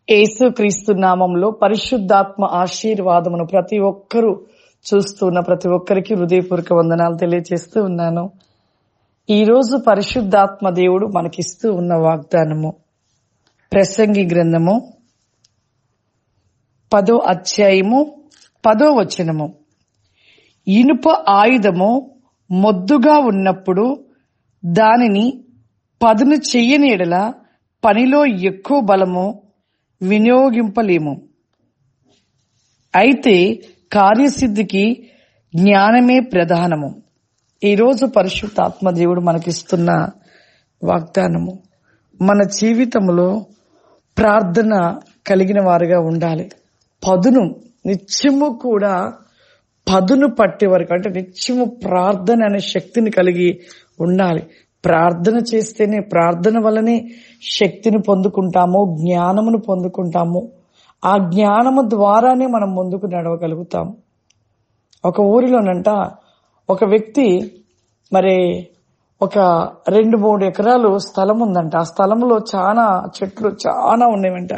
యేసుక్రీస్తు నామంలో పరిశుద్ధాత్మ ఆశీర్వాదమును ప్రతి ఒక్కరూ చూస్తున్న ప్రతి ఒక్కరికి హృదయపూర్వక వందనాలు తెలియజేస్తూ ఉన్నాను. ఈ రోజు పరిశుద్ధాత్మ దేవుడు మనకిస్తూ ఉన్న వాగ్దానము ప్రసంగి గ్రంథము 10వ అధ్యాయము 10వ వచనము. ఇనుప ఆయుధము మొద్దుగా ఉన్నప్పుడు దానిని పదును చెయ్యని యెడల పనిలో ఎక్కువ బలము వినియోగింపలేము. అయితే కార్యసిద్ధికి జ్ఞానమే ప్రధానము. ఈరోజు పరిశుద్ధాత్మ దేవుడు మనకిస్తున్న వాగ్దానము, మన జీవితంలో ప్రార్థన కలిగిన వారుగా ఉండాలి. పదును నిత్యము కూడా పదును పట్టే వరకు, అంటే నిత్యము ప్రార్థన అనే శక్తిని కలిగి ఉండాలి. ప్రార్థన చేస్తేనే, ప్రార్థన వల్లనే శక్తిని పొందుకుంటాము, జ్ఞానమును పొందుకుంటాము. ఆ జ్ఞానము ద్వారానే మనం ముందుకు నడవగలుగుతాము. ఒక ఊరిలోనంట ఒక వ్యక్తి మరి ఒక 2-3 ఎకరాలు స్థలం ఉందంట. ఆ స్థలంలో చాలా చెట్లు చాలా ఉన్నాయంట.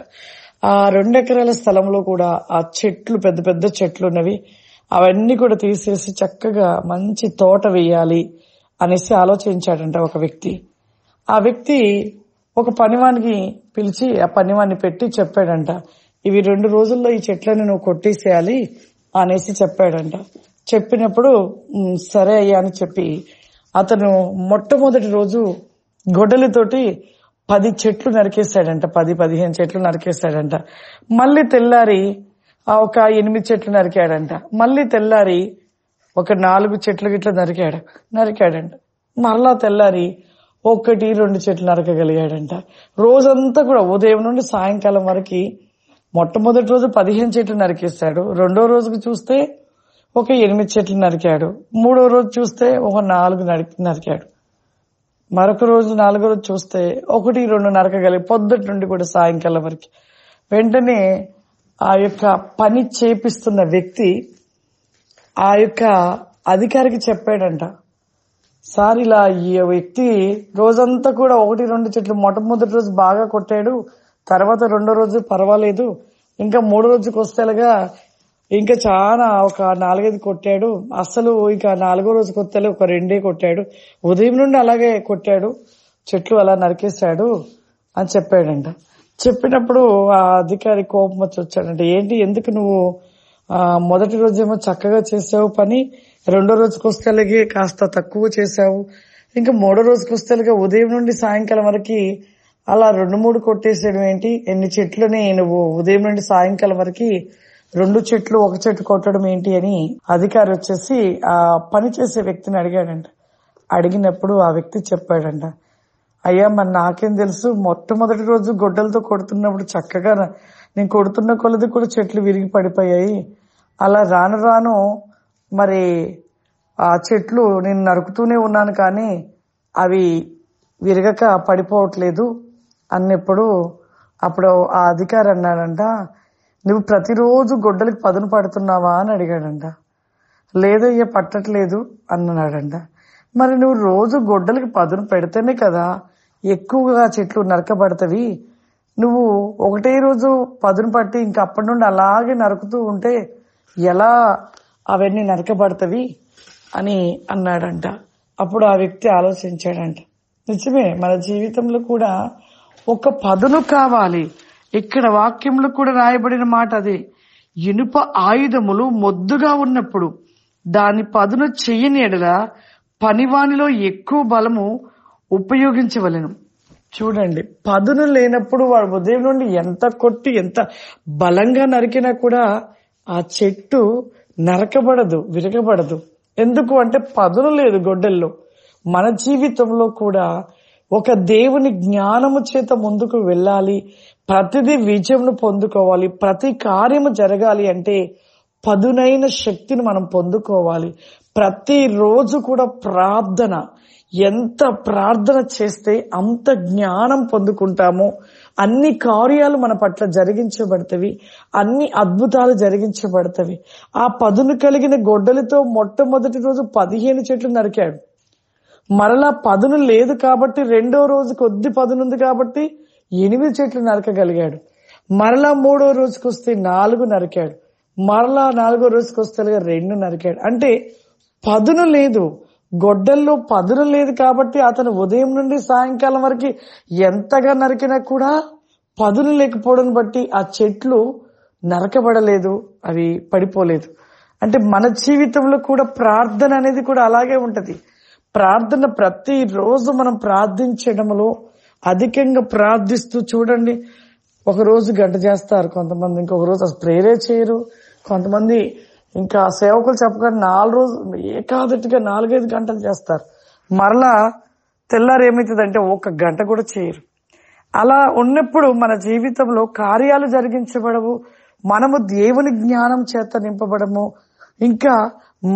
ఆ 2 ఎకరాల స్థలంలో కూడా ఆ చెట్లు పెద్ద పెద్ద చెట్లు ఉన్నవి. అవన్నీ కూడా తీసేసి చక్కగా మంచి తోట వేయాలి అనేసి ఆలోచించాడంట ఒక వ్యక్తి. ఆ వ్యక్తి ఒక పనివానికి పిలిచి ఆ పనివాన్ని పెట్టి చెప్పాడంట, ఇవి 2 రోజుల్లో ఈ చెట్లను నువ్వు కొట్టేసేయాలి అనేసి చెప్పాడంట. చెప్పినప్పుడు సరే అయ్యా అని చెప్పి అతను మొట్టమొదటి రోజు గొడ్డలితోటి 10 చెట్లు నరికేశాడంట. 10-15 చెట్లు నరికేశాడంట. మళ్ళీ తెల్లారి ఒక 8 చెట్లు నరికాడంట. మళ్ళీ తెల్లారి ఒక 4 చెట్లు గిట్ల నరికాడంట. మరలా తెల్లారి 1-2 చెట్లు నరకగలిగాడంట. రోజంతా కూడా ఉదయం నుండి సాయంకాలం వరకు మొట్టమొదటి రోజు 15 చెట్లు నరికేశాడు. రెండో రోజుకి చూస్తే ఒక 8 చెట్లు నరికాడు. మూడో రోజు చూస్తే ఒక 4 నరికాడు. మరొక రోజు 4వ రోజు చూస్తే 1-2 నరకగలిగి పొద్దుటి నుండి కూడా సాయంకాలం వరకు. వెంటనే ఆ యొక్క పని చేపిస్తున్న వ్యక్తి ఆ యొక్క అధికారికి చెప్పాడంట, సార్ ఇలా ఈ వ్యక్తి రోజంతా కూడా 1-2 చెట్లు మొట్టమొదటి రోజు బాగా కొట్టాడు, తర్వాత రెండో రోజు పర్వాలేదు, ఇంకా మూడో రోజుకి వస్తేలుగా ఇంకా చాలా ఒక 4-5 కొట్టాడు, అసలు ఇక 4వ రోజుకి వస్తేలే ఒక 2 కొట్టాడు, ఉదయం నుండి అలాగే కొట్టాడు, చెట్లు అలా నరికేశాడు అని చెప్పాడంట. చెప్పినప్పుడు ఆ అధికారి కోపం వచ్చాడంట, ఏంటి ఎందుకు నువ్వు మొదటి రోజేమో చక్కగా చేసావు పని, రెండో రోజుకి వస్తేలకి కాస్త తక్కువ చేసావు, ఇంకా మూడో రోజుకి వస్తేలుగా ఉదయం నుండి సాయంకాలం వరకు అలా 2-3 కొట్టేసేయడం ఏంటి, ఎన్ని చెట్లని నువ్వు ఉదయం నుండి సాయంకాలం వరకు 2 చెట్లు 1 చెట్టు కొట్టడం ఏంటి అని అధికారి వచ్చేసి ఆ పని చేసే వ్యక్తిని అడిగాడంట. అడిగినప్పుడు ఆ వ్యక్తి చెప్పాడంట, అయ్యా మరి నాకేం తెలుసు, మొట్టమొదటి రోజు గొడ్డలతో కొడుతున్నప్పుడు చక్కగా నేను కొడుతున్న కొలది కూడా చెట్లు విరిగి పడిపోయాయి, అలా రాను రాను మరి ఆ చెట్లు నేను నరుకుతూనే ఉన్నాను కానీ అవి విరగక పడిపోవట్లేదు అన్నప్పుడు అప్పుడు ఆ అధికారి అన్నాడంట, నువ్వు ప్రతిరోజు గొడ్డలికి పదును పడుతున్నావా అని అడిగాడంట. లేదయ్యా పట్టట్లేదు అన్నాడంట. మరి నువ్వు రోజు గొడ్డలికి పదును పెడితేనే కదా ఎక్కువగా చెట్లు నరకబడతవి, నువ్వు ఒకటే రోజు పదును పట్టి ఇంకా అప్పటి నుండి అలాగే నరుకుతూ ఉంటే ఎలా అవన్నీ నరకబడతవి అని అన్నాడంట. అప్పుడు ఆ వ్యక్తి ఆలోచించాడంట, నిజమే మన జీవితంలో కూడా ఒక పదును కావాలి. ఇక్కడ వాక్యంలో కూడా రాయబడిన మాట అదే, ఇనుప ఆయుధములు మొద్దుగా ఉన్నప్పుడు దాని పదును చెయ్యని యెడల పనివానిలో ఎక్కువ బలము ఉపయోగించవలెను. చూడండి, పదును లేనప్పుడు వాడు ఉదయం నుండి ఎంత కొట్టి ఎంత బలంగా నరికినా కూడా ఆ చెట్టు నరకబడదు, విరగబడదు. ఎందుకు అంటే పదును లేదు గొడ్డల్లో. మన జీవితంలో కూడా ఒక దేవుని జ్ఞానము చేత ముందుకు వెళ్ళాలి, ప్రతిదీ విజయంను పొందుకోవాలి, ప్రతి కార్యము జరగాలి అంటే పదునైన శక్తిని మనం పొందుకోవాలి. ప్రతిరోజు కూడా ప్రార్థన, ఎంత ప్రార్థన చేస్తే అంత జ్ఞానం పొందుకుంటాము, అన్ని కార్యాలు మన పట్ల జరిగించబడతవి, అన్ని అద్భుతాలు జరిగించబడతవి. ఆ పదును కలిగిన గొడ్డలితో మొట్టమొదటి రోజు 15 చెట్లు నరికాడు. మరలా పదును లేదు కాబట్టి రెండో రోజు కొద్ది పదునుంది కాబట్టి 8 చెట్లు నరకగలిగాడు. మరలా 3వ రోజుకి వస్తే 4 నరికాడు, మరలా 4వ రోజుకి వస్తే 2 నరికాడు. అంటే పదును లేదు, గొడ్డల్లో పదును లేదు. కాబట్టి అతను ఉదయం నుండి సాయంకాలం వరకు ఎంతగా నరికినా కూడా పదును లేకపోవడం బట్టి ఆ చెట్లు నరకబడలేదు, అవి పడిపోలేదు. అంటే మన జీవితంలో కూడా ప్రార్థన అనేది కూడా అలాగే ఉంటది. ప్రార్థన ప్రతిరోజు మనం ప్రార్థించడంలో అధికంగా ప్రార్థిస్తూ చూడండి. ఒకరోజు గంట చేస్తారు కొంతమంది, ఇంకొక రోజు అసలు ప్రేరే చేయరు. కొంతమంది ఇంకా సేవకులు చెప్పకుండా 4 రోజులు ఏకాదటిగా 4-5 గంటలు చేస్తారు. మరలా తెల్లారు ఏమవుతుందంటే 1 గంట కూడా చేయరు. అలా ఉన్నప్పుడు మన జీవితంలో కార్యాలు జరిగించబడవు, మనము దేవుని జ్ఞానం చేత నింపబడము, ఇంకా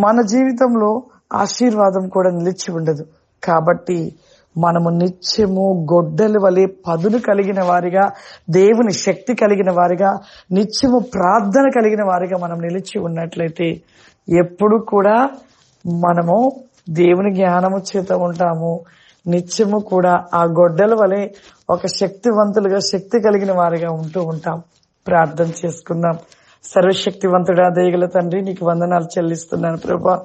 మన జీవితంలో ఆశీర్వాదం కూడా నిలిచి ఉండదు. కాబట్టి మనము నిత్యము గొడ్డలి వలె పదును కలిగిన వారిగా, దేవుని శక్తి కలిగిన వారిగా, నిత్యము ప్రార్థన కలిగిన వారిగా మనం నిలిచి ఉన్నట్లయితే ఎప్పుడు కూడా మనము దేవుని జ్ఞానము చేత ఉంటాము. నిత్యము కూడా ఆ గొడ్డల వలె ఒక శక్తివంతులుగా, శక్తి కలిగిన వారిగా ఉంటూ ఉంటాం. ప్రార్థన చేసుకుందాం. సర్వశక్తివంతుడా, దయగల తండ్రి, నీకు వందనాలు చెల్లిస్తున్నాను ప్రభా.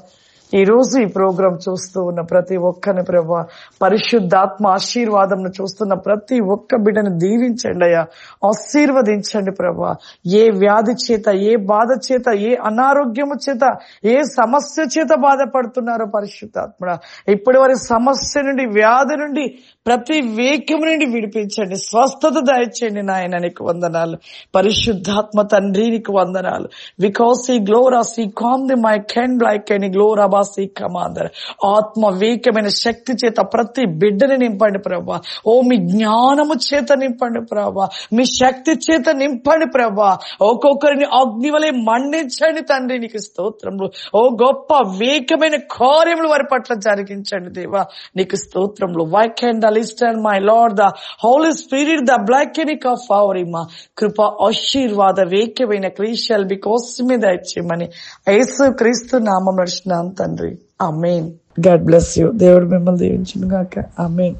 ఈ రోజు ఈ ప్రోగ్రాం చూస్తూ ఉన్న ప్రతి ఒక్కరిని ప్రభా, పరిశుద్ధాత్మ ఆశీర్వాదంను చూస్తున్న ప్రతి ఒక్క బిడ్డను దీవించండి అయ్యా, ఆశీర్వదించండి ప్రభా. ఏ వ్యాధి చేత, ఏ బాధ చేత, ఏ అనారోగ్యము చేత, ఏ సమస్య చేత బాధపడుతున్నారో పరిశుద్ధాత్మ, ఇప్పటి వారి సమస్య నుండి, వ్యాధి నుండి, ప్రతి వేక్యం నుండి విడిపించండి, స్వస్థత దయచేయండి నాయన. నీకు వందనాలు పరిశుద్ధాత్మ తండ్రి, నీకు వందనాలు. బికాస్ ఈ గ్లోరాస్ ఈ కామ్ ది మై కెన్ బ్లైక్ అని గ్లోరాబాసి కమాందర్ ఆత్మ వేకమైన శక్తి చేత ప్రతి బిడ్డని నింపండి ప్రభా. ఓ మీ జ్ఞానము చేత నింపండి ప్రభా, మీ శక్తి చేత నింపండి ప్రభా. ఒక్కొక్కరిని అగ్ని వలె మండించండి తండ్రి, నీకు స్తోత్రములు. ఓ గొప్ప వేకమైన కార్యములు వారి పట్ల జరిగించండి దేవా, నీకు స్తోత్రములు. Why can the list and my lord the holy spirit the బ్లాకెనిక్ ఆఫ్ అవర్ ఇమా కృప ఆశీర్వాద వేకమైన క్రీషల్ బికాస్ మీద ఇచ్చేయమని యేసు క్రీస్తు నామం నడిచిన తండ్రి, ఆమేన్. God bless you. దేవుడు మిమ్మల్ని దీవించును గాక. ఆమేన్.